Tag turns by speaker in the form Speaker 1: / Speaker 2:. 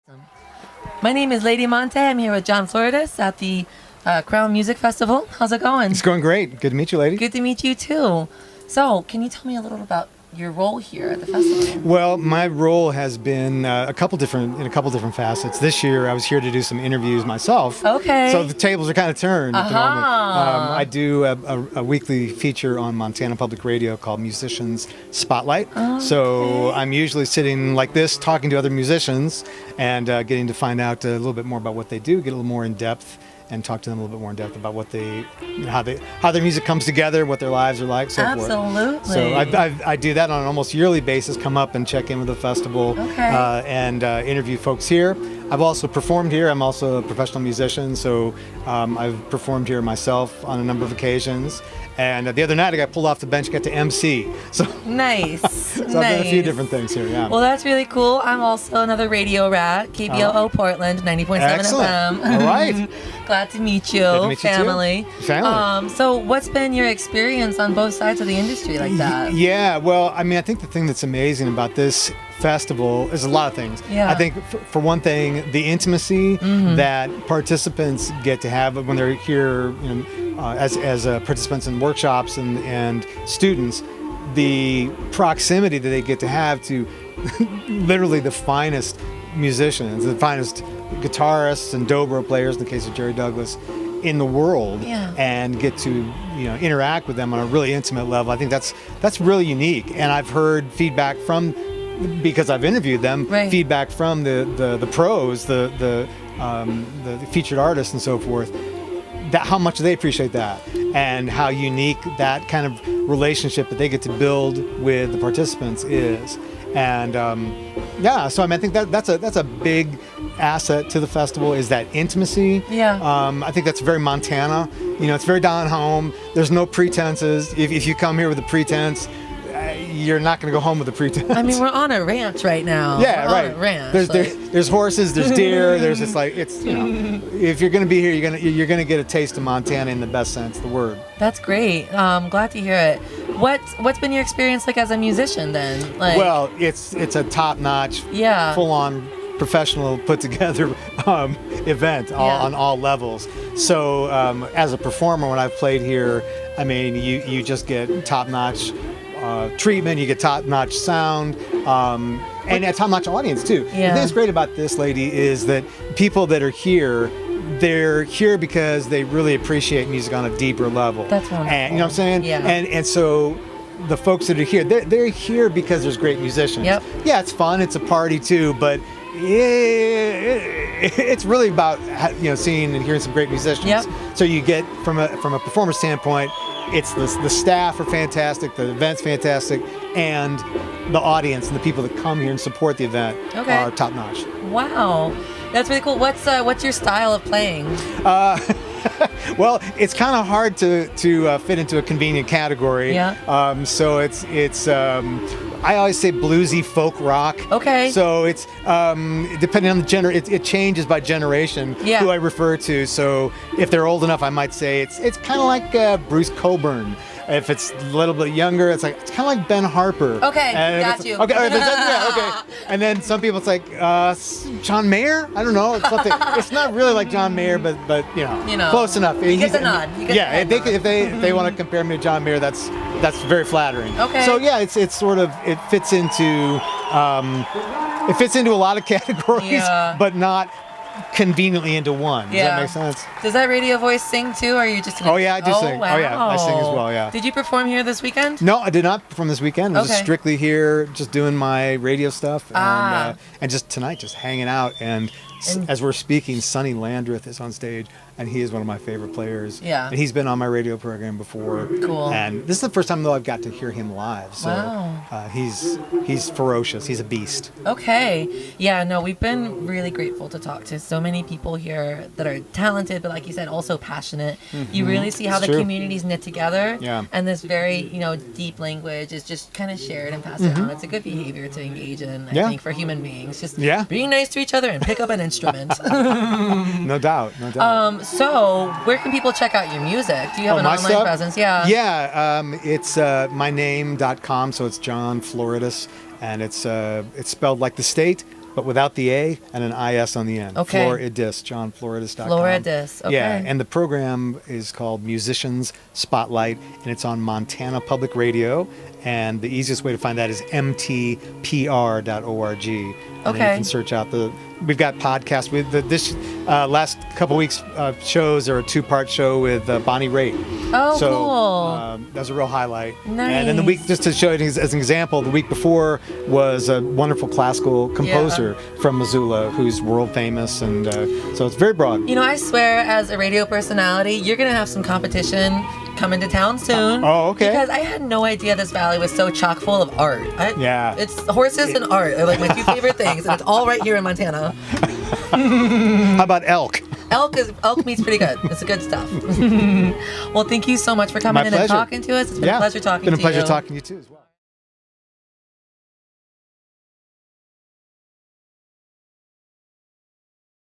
Speaker 1: Awesome. My name is Lady Monte. I'm here with John Floridis at the Crown Music Festival. How's it going?
Speaker 2: It's going great. Good to meet you, lady.
Speaker 1: Good to meet you too. So, can you tell me a little about your role here at the festival?
Speaker 2: Well, my role has been a couple different facets. This year, I was here to do some interviews myself.
Speaker 1: Okay.
Speaker 2: So the tables are kind of turned at the moment.
Speaker 1: Uh-huh.
Speaker 2: I do a weekly feature on Montana Public Radio called Musicians Spotlight. So I'm usually sitting like this, talking to other musicians, and getting to find out a little bit more about what they do, get a little more in depth, and talk to them a little bit more in depth about how their music comes together, what their lives are like, so forth.
Speaker 1: Absolutely.
Speaker 2: So I do that on an almost yearly basis. Come up and check in with the festival, and interview folks here. I've also performed here. I'm also a professional musician, so I've performed here myself on a number of occasions. And the other night, I got pulled off the bench, got to MC. So
Speaker 1: Nice.
Speaker 2: so I've done a few different things here. Yeah.
Speaker 1: Well, that's really cool. I'm also another radio rat, KBOO Portland, 90.7
Speaker 2: Excellent.
Speaker 1: FM.
Speaker 2: All right.
Speaker 1: Glad to meet you,
Speaker 2: Good to meet you too.
Speaker 1: family.
Speaker 2: Family.
Speaker 1: So, what's been your experience on both sides of the industry like that?
Speaker 2: Yeah, well, I mean, I think the thing that's amazing about this festival is a lot of things.
Speaker 1: Yeah.
Speaker 2: I think, for one thing, the intimacy that participants get to have when they're here, as participants in workshops and students, the proximity that they get to have to literally the finest musicians, the finest guitarists and dobro players, in the case of Jerry Douglas, in the world, and get to interact with them on a really intimate level. I think that's really unique, and I've heard feedback from, because I've interviewed them, feedback from the pros, the featured artists and so forth, that how much they appreciate that and how unique that kind of relationship that they get to build with the participants is. And so I mean, I think that's a big asset to the festival, is that intimacy. I think that's very Montana. It's very down home. There's no pretenses. If you come here with a pretense, you're not going to go home with a pretense.
Speaker 1: I mean, we're on a ranch right now.
Speaker 2: Yeah,
Speaker 1: we're
Speaker 2: right.
Speaker 1: On a ranch.
Speaker 2: There's horses, there's deer, there's just like, it's, if you're going to be here, you're going to get a taste of Montana in the best sense of the word.
Speaker 1: That's great. Glad to hear it. What's been your experience like as a musician then?
Speaker 2: Well, it's a top-notch, full-on professional put-together event on all levels. So as a performer, when I've played here, I mean, you just get top-notch treatment, you get top-notch sound, and a top-notch audience too. The thing that's great about this, lady, is that people that are here, they're here because they really appreciate music on a deeper level.
Speaker 1: That's wonderful.
Speaker 2: And you know what I'm saying?
Speaker 1: Yeah.
Speaker 2: And so the folks that are here, they're here because there's great musicians.
Speaker 1: Yep.
Speaker 2: Yeah, it's fun, it's a party too, but it's really about seeing and hearing some great musicians.
Speaker 1: Yep.
Speaker 2: So you get from a performer standpoint, it's the staff are fantastic, the event's fantastic, and the audience and the people that come here and support the event are top notch.
Speaker 1: Wow, that's really cool. What's your style of playing?
Speaker 2: Well, it's kind of hard to fit into a convenient category. So it's I always say bluesy folk rock.
Speaker 1: Okay.
Speaker 2: So it's depending on the genre, it changes by generation who I refer to. So if they're old enough, I might say it's kind of like Bruce Cockburn. If it's a little bit younger, it's kind of like Ben Harper.
Speaker 1: Okay,
Speaker 2: and
Speaker 1: got you.
Speaker 2: Okay, okay. And then some people, it's like John Mayer. I don't know. It's something. It's not really like John Mayer, but close enough.
Speaker 1: You get the nod.
Speaker 2: If they want to compare me to John Mayer, that's very flattering.
Speaker 1: Okay.
Speaker 2: So yeah, it's sort of, it fits into a lot of categories, but not conveniently into one. Does that make sense?
Speaker 1: Does that radio voice sing too, or are you just
Speaker 2: Oh yeah, I do sing.
Speaker 1: Wow.
Speaker 2: Oh yeah, I sing as well, yeah.
Speaker 1: Did you perform here this weekend?
Speaker 2: No, I did not perform this weekend. I was just strictly here, just doing my radio stuff, and just tonight, just hanging out. And as we're speaking, Sonny Landreth is on stage, and he is one of my favorite players.
Speaker 1: Yeah.
Speaker 2: And he's been on my radio program before.
Speaker 1: Cool.
Speaker 2: And this is the first time, though, I've got to hear him live. So he's ferocious. He's a beast.
Speaker 1: Okay. Yeah, no, we've been really grateful to talk to so many people here that are talented, but like you said, also passionate. You really see how the communities knit together.
Speaker 2: Yeah.
Speaker 1: And this very, deep language is just kind of shared and passed around. It's a good behavior to engage in, I think, for human beings. Just being nice to each other and pick up an instrument.
Speaker 2: No doubt.
Speaker 1: So where can people check out your music? Do you have an online presence?
Speaker 2: Yeah, it's myname.com, so it's John Floridis, and it's spelled like the state, but without the A and an IS on the end.
Speaker 1: Okay.
Speaker 2: Floridis, JohnFloridis.com.
Speaker 1: Floridis, okay.
Speaker 2: Yeah, and the program is called Musicians Spotlight, and it's on Montana Public Radio. And the easiest way to find that is mtpr.org. And then you can search out we've got podcasts. This last couple weeks shows are a 2-part show with Bonnie Raitt.
Speaker 1: Oh,
Speaker 2: so,
Speaker 1: cool.
Speaker 2: That was a real highlight.
Speaker 1: Nice.
Speaker 2: And then the week, just to show it as an example, the week before was a wonderful classical composer from Missoula who's world famous. And so it's very broad.
Speaker 1: You know, I swear, as a radio personality, you're going to have some competition coming to town soon.
Speaker 2: Oh, okay.
Speaker 1: Because I had no idea this valley was so chock full of art.
Speaker 2: Yeah.
Speaker 1: It's horses and art are like my 2 favorite things, and it's all right here in Montana.
Speaker 2: How about elk?
Speaker 1: Elk meat's pretty good. It's the good stuff. Well, thank you so much for coming in and talking to us. It's been a pleasure talking to you.
Speaker 2: It's been a pleasure talking to you too as well.